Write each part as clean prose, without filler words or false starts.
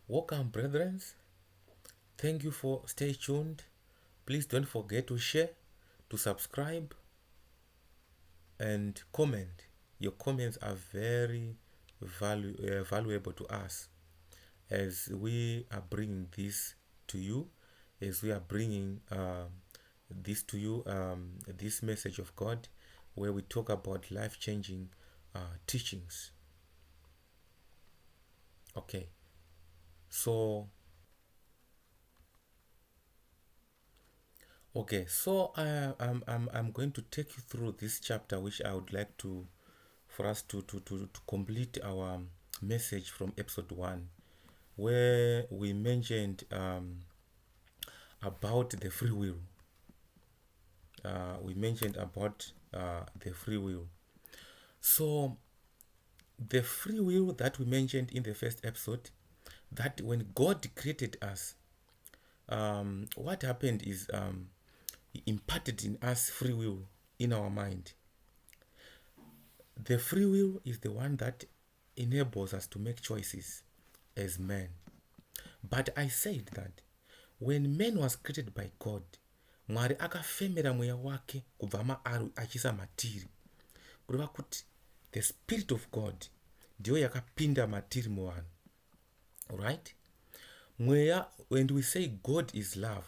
Welcome, brethren. Thank you for stay tuned. Please don't forget to share, to subscribe, and comment. Your comments are very valuable to us as we are bringing this to you, as we are bringing this to you, this message of God, where we talk about life-changing teachings. Okay, so I'm going to take you through this chapter, which I would like to for us to complete our message from episode 1, where we mentioned about the free will. We mentioned about the free will. So the free will that we mentioned in the first episode, that when God created us, what happened is He imparted in us free will in our mind. The free will is the one that enables us to make choices as men. But I said that when man was created by God, Mwari akafemera mweya wake kubva maari achisa matiri, kureva kuti the spirit of God ndiyo yakapinda matiri muvanhu. Right? Mweya, when we say God is love,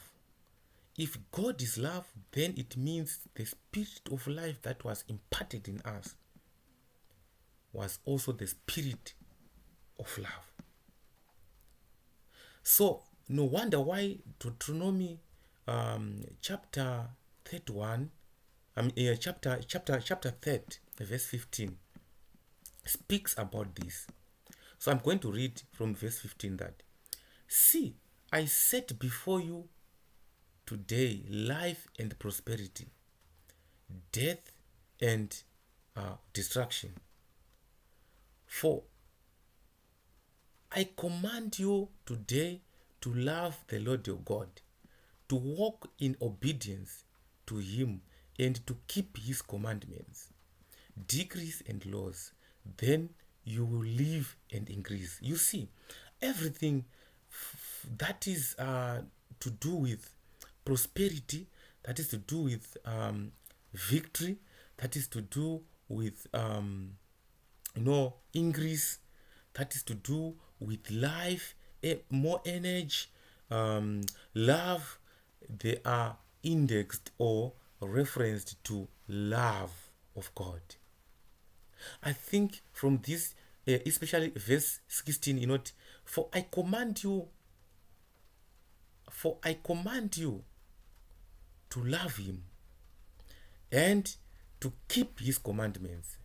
if God is love, then it means the spirit of life that was imparted in us was also the spirit of love. So no wonder why Deuteronomy chapter 31, chapter 30, verse 15 speaks about this. So I'm going to read from verse 15 that, "See, I set before you today life and prosperity, death and destruction. For I command you today to love the Lord your God, to walk in obedience to Him, and to keep His commandments, decrees, and laws. Then you will live and increase." You see, everything that is to do with prosperity, that is to do with victory, that is to do with increase, that is to do with life, more energy, love, they are indexed or referenced to love of God. I think from this, especially verse 16, for I command you to love Him and to keep His commandments.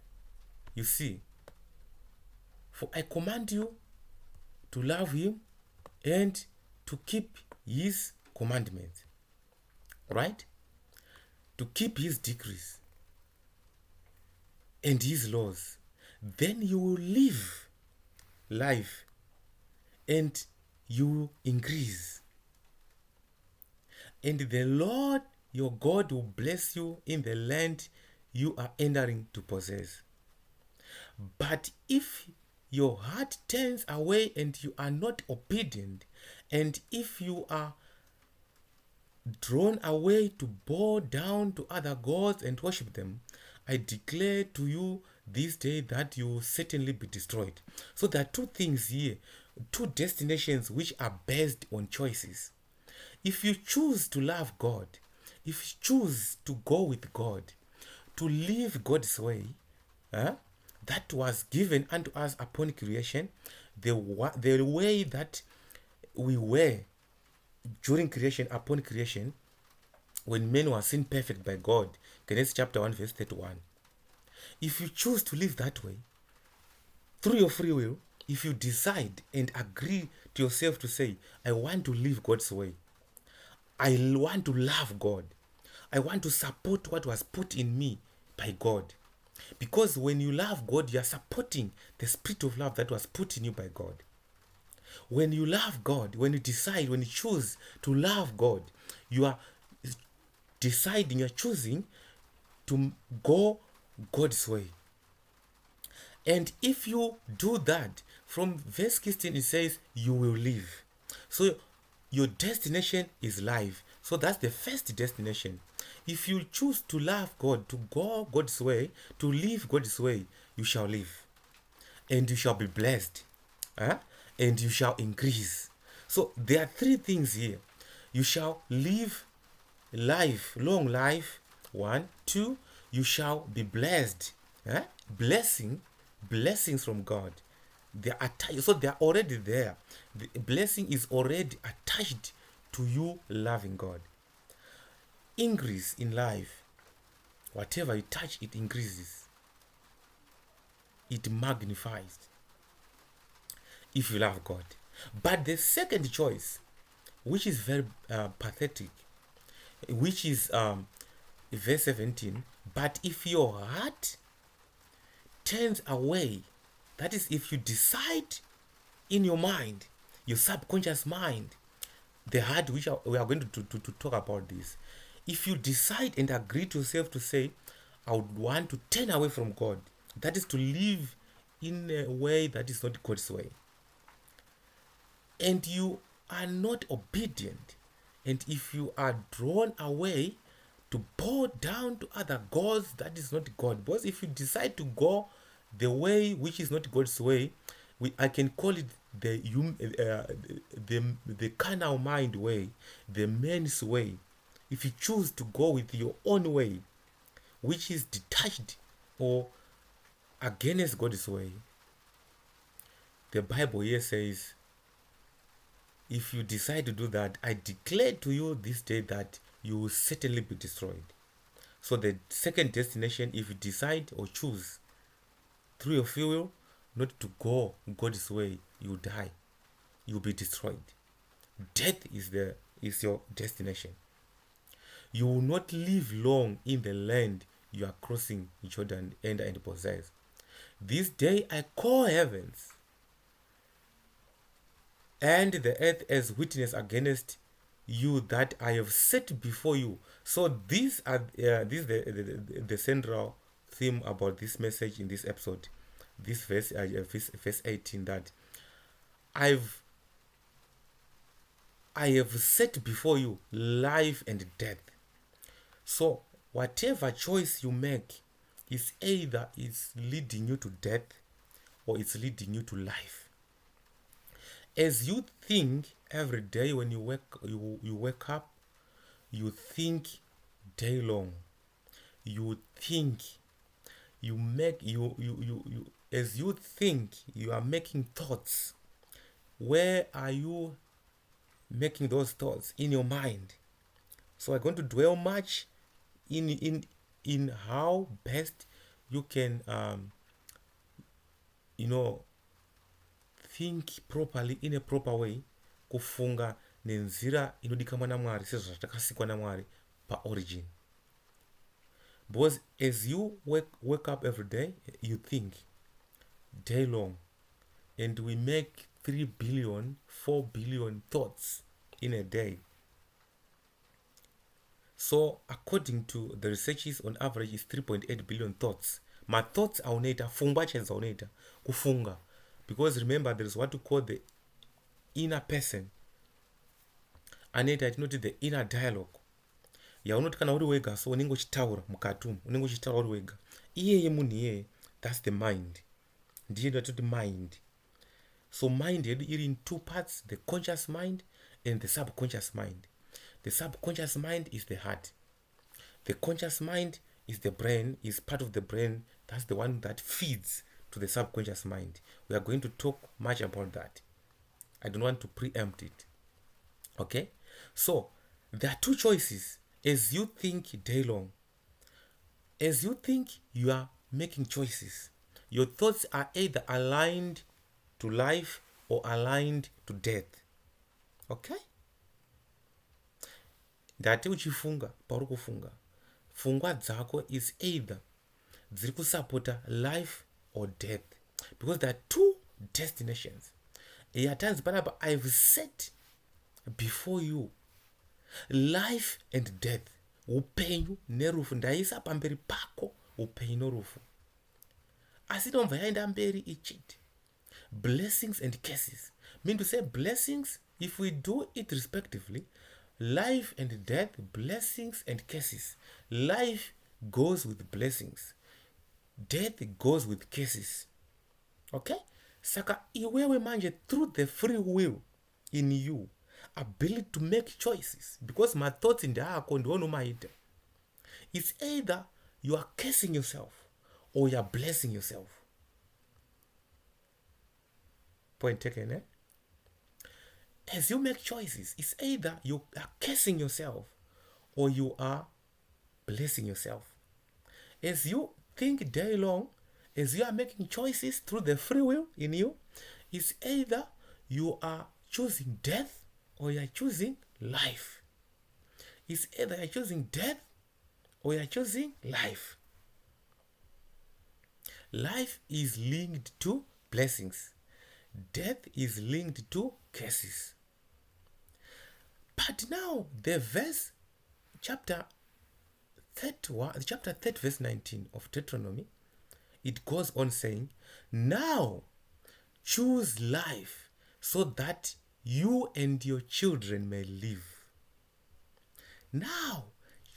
You see, for I command you to love Him and to keep His commandments, right? To keep His decrees and His laws. Then you will live life and you will increase. And the Lord your God will bless you in the land you are entering to possess. But if your heart turns away and you are not obedient, and if you are drawn away to bow down to other gods and worship them, I declare to you this day that you will certainly be destroyed. So there are two things here, two destinations which are based on choices. If you choose to love God, if you choose to go with God, to live God's way, that was given unto us upon creation, the way that we were during creation, upon creation, when men were sin perfect by God, Genesis chapter 1 verse 31. If you choose to live that way, through your free will, if you decide and agree to yourself to say, I want to live God's way, I want to love God, I want to support what was put in me by God. Because when you love God, you are supporting the spirit of love that was put in you by God. When you love God, when you decide, when you choose to love God, you are deciding, you are choosing to go God's way. And if you do that, From verse 16 it says you will live. So your destination is life. So that's the first destination. If you choose to love God, to go God's way, to live God's way, you shall live. And you shall be blessed. And you shall increase. So there are three things here. You shall live life, long life. 1, 2, you shall be blessed. Blessings from God. They are attached, so they are already there. The blessing is already attached to you loving God. Increase in life. Whatever you touch, it increases. It magnifies. If you love God. But the second choice, which is very pathetic, which is verse 17, but if your heart turns away, that is, if you decide in your mind, your subconscious mind, the heart, which we are going to talk about this. If you decide and agree to yourself to say, I would want to turn away from God, that is to live in a way that is not God's way, and you are not obedient, and if you are drawn away to bow down to other gods, that is not God. Because if you decide to go the way which is not God's way, I can call it the carnal mind way, the man's way. If you choose to go with your own way, which is detached or against God's way, the Bible here says, if you decide to do that, I declare to you this day that you will certainly be destroyed. So the second destination, if you decide or choose through your free will not to go God's way, you die. You will be destroyed. Death is your destination. You will not live long in the land you are crossing Jordan, enter and possess. This day I call heavens and the earth as witness against you that I have set before you. So this is the central theme about this message in this episode. This verse 18, that I have set before you life and death. So whatever choice you make is either it's leading you to death or it's leading you to life. As you think every day when you wake up, you think day long. You think, you make you as you think, you are making thoughts. Where are you making those thoughts? In your mind. So I'm going to dwell much in how best you can think properly in a proper way, kufunga nenzira inodikanwa naMwari sezvatakasikwa naMwari pa origin. Because as you wake up every day, you think day long, and we make 3 billion, 4 billion thoughts in a day. So according to the researches, on average is 3.8 billion thoughts. My thoughts are unaita, fungwa chenza unaita, kufunga. Because remember, there is what to call the inner person. Anaita itinoti the inner dialogue. Yaunoti kana uri wega, so unenge uchitaura mukatumu, unenge uchitaura uri wega. Iyeye munhu iyeye, that's the mind. Ndiye ndatoti mind. So mind yedu iri in two parts, the conscious mind and the subconscious mind. The subconscious mind is the heart. The conscious mind is the brain, is part of the brain. That's the one that feeds to the subconscious mind. We are going to talk much about that. I don't want to preempt it. Okay? So, there are two choices. As you think day long, as you think, you are making choices. Your thoughts are either aligned to life or aligned to death. Okay? Ndati uchifunga pauri kufunga, fungwa dzako is either dziri kusapota life or death, because there are two destinations. Yatanzi panapa, I've set before you life and death, upenyu nerufu. Ndaisa pamberi pako upenyu nerufu. Asi ndomva yaenda mberi ichiti, blessings and curses. Mean to say blessings, if we do it respectively, life and death, blessings and curses. Life goes with blessings. Death goes with curses. Okay? Saka iwewe manje through the free will in you, ability to make choices, because my thoughts in the heart don't matter. It's either you are cursing yourself or you are blessing yourself. Point taken, eh? As you make choices, it's either you are cursing yourself or you are blessing yourself. As you think day long, as you are making choices through the free will in you, it's either you are choosing death or you are choosing life. It's either you are choosing death or you are choosing life. Life is linked to blessings. Death is linked to curses. But now the verse, chapter 30 verse 19 of Deuteronomy, it goes on saying, now choose life so that you and your children may live. Now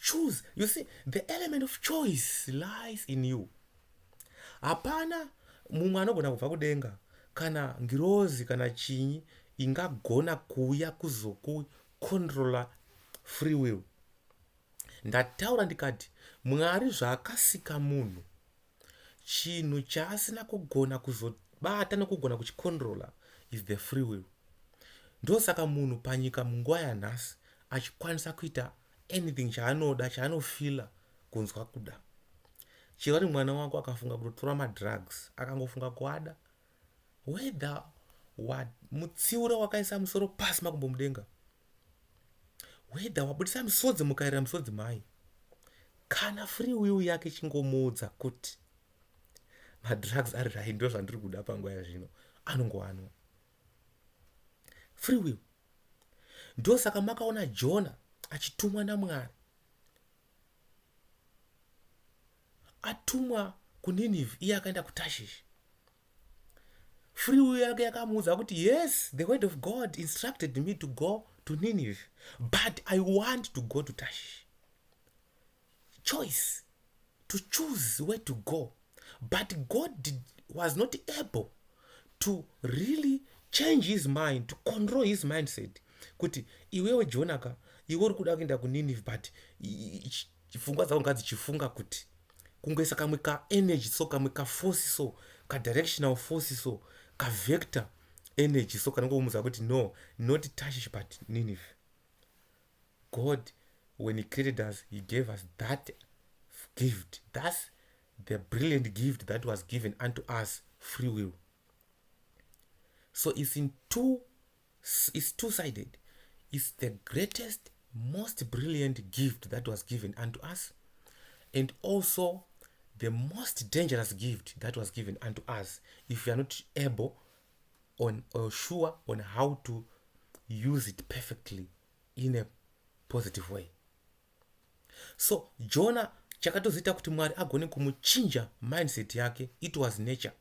choose. You see, the element of choice lies in you. Hapana mumwe anogona kubva kudenga kana ngirozi kana chinyi ingagona kuuya kuzokukontrola free will. Ndataura ndikati Mwari zvaakasika munhu, chinhu chaasina kugona kuzobata nekugona kuchikontrola is the free will. Ndosaka munhu panyika munguva yanhasi achikwanisa kuita anything chaanoda, chaanofila kunzwa kuda. Chivari mwana wako akafunga kutotora madrugs, akangofunga kuada, whether mutsiura wakaisa musoro pasi makumbo mudenga, whether wabudisa misodzi mukaira misodzi mai, kana free will yake chingomudza kuti madrugs ari rai ndo zvandiri kuda panguva yazvino, anongoanwa. Free will. Ndosaka makaona Jona achitumwa naMwari, atumwa kuNineveh, iye akaenda kuTashish. Free will yake yakamuudza kuti yes, the word of God instructed me to go to Nineveh, but I want to go to Tashish. Choice, to choose where to go. But God was not able to really change his mind, to control his mindset. Kuti iwewe Jonaka, iwe uri kuda kuenda kuNineveh, but pfungwa dzako ngadzichifunga kuti kungoisa kamwe ka energy so, kamwe ka force so, ka directional force so, ka vector energy so, kanongomuudza kuti no, not Tashish but Nineveh. God, when he created us, he gave us that gift. That's the brilliant gift that was given unto us, free will. So it's two-sided. It's the greatest, most brilliant gift that was given unto us, and also the most dangerous gift that was given unto us if we are not able or sure on how to use it perfectly in a positive way. So Jonah chakatozita kuti Mwari agone kumuchinja mindset yake, it was nature,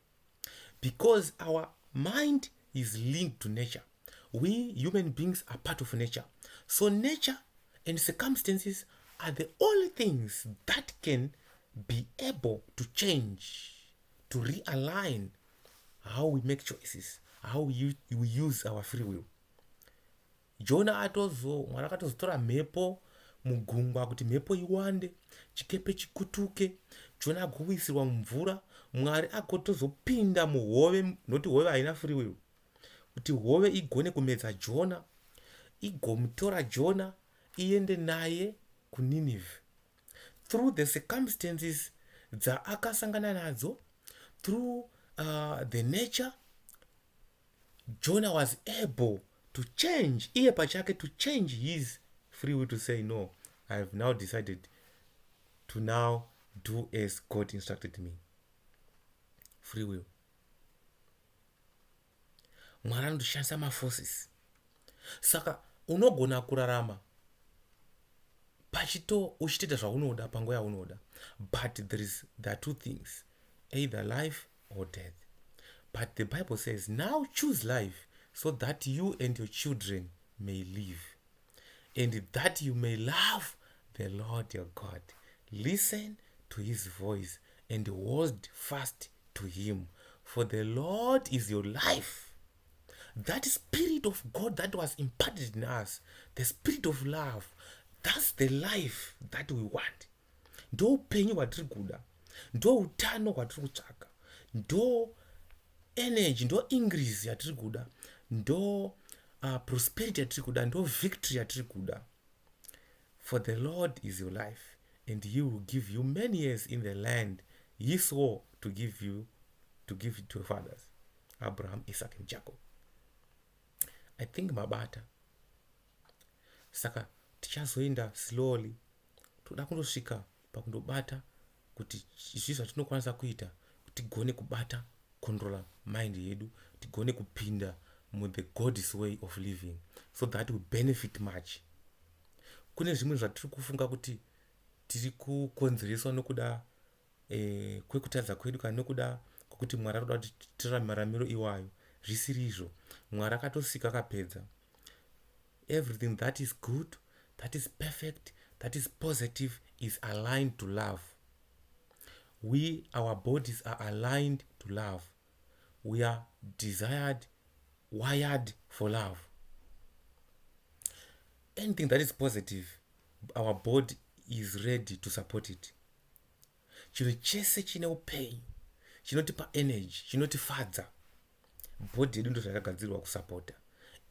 because our mind is linked to nature. We human beings are part of nature. So nature and circumstances are the only things that can be able to change, to realign how we make choices, how we use our free will. Jonah Mwari akatozotora mhepo mugungwa kuti mhepo iwande, chikepe chikutuke, Jonah agowisirwa mumvura, Mwari agotozopinda muhove, noti hove haina free will, kuti hove igone kumedza Jonah, igomutora Jonah iende naye kuNineveh. Through the circumstances dzaakasangana nadzo, through the nature, Jonah was able to change, iye pachake, to change his free will, to say no, I have now decided to now do as God instructed me. Free will. Mwari anotoshandisa maforces. Saka unogona kurarama pachito uchitoita zvaunoda panguva yaunoda, but there are two things, either life or death. But the Bible says, now choose life so that you and your children may live, and that you may love the Lord your God. Listen to his voice and hold fast to him, for the Lord is your life. That spirit of God that was imparted in us, the spirit of love, that's the life that we want. Ndo upenyu hwatiri kuda, ndo utano hwatiri kutsvaka, ndo energy, ndo increase yatiri kuda, ndo prosperity yatiri kuda, ndo victory yatiri kuda. For the Lord is your life, and he will give you many years in the land he swore to give it to your fathers, Abraham, Isaac and Jacob. I think mabata. Saka tichazoenda slowly, toda kundosvika pakundobata kuti izvi zvatinokwanisa kuita kuti tigone kubata controller mind yedu, tigone kupinda mu the God's way of living, so that we benefit much. Kune zvimwe zvatiri kufunga kuti tiri kukonzereswa nokuda kwekutadza kwedu kana nokuda kwokuti Mwari arikuda kuti tirarame maramiro iwayo. Zvisiri izvo. Mwari akatosika akapedza. Everything that is good, that is perfect, that is positive is aligned to love. Our bodies are aligned to love. We are wired for love. Anything that is positive, our body is ready to support it. Chinhu chese chine upenyu, chinotipa energy, chinotifadza, body yedu ndo zvakagadzirwa kusapota.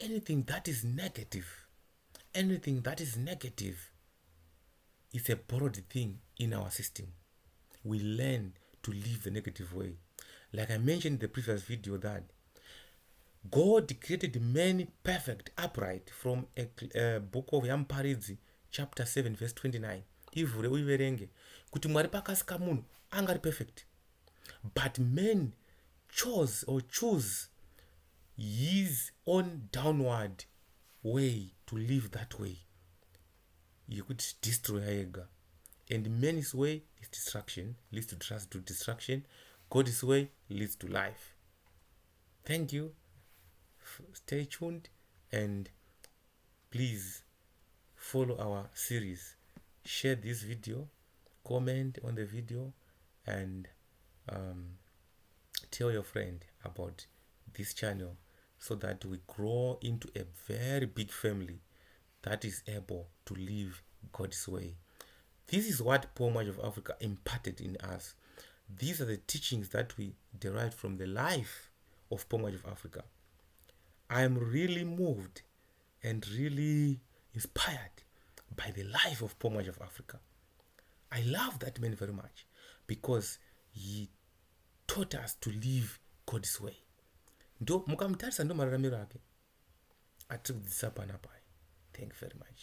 Anything that is negative is a borrowed thing in our system. We learn to live the negative way. Like I mentioned in the previous video, that God created man perfect, upright, from a book of Yamparidzi, chapter 7, verse 29. Ivhure uiverenge kuti Mwari pakasika munhu anga ari perfect, but men choose his own downward way to live that way. Yekuti destroy ega. And man's way is destruction, leads to destruction. God's way leads to life. Thank you. Stay tuned and please follow our series. Share this video, comment on the video, and tell your friend about this channel, so that we grow into a very big family that is able to live God's way. This is what Paul Mwazha of Africa imparted in us. These are the teachings that we derived from the life of Paul Mwazha of Africa. I am really moved and really inspired by the life of Paul Mwazha of Africa. I love that man very much because he taught us to live God's way. Ndo mukamtarisa ndo mararamiro ake atiri kudzidzisa panapa. Thank you very much.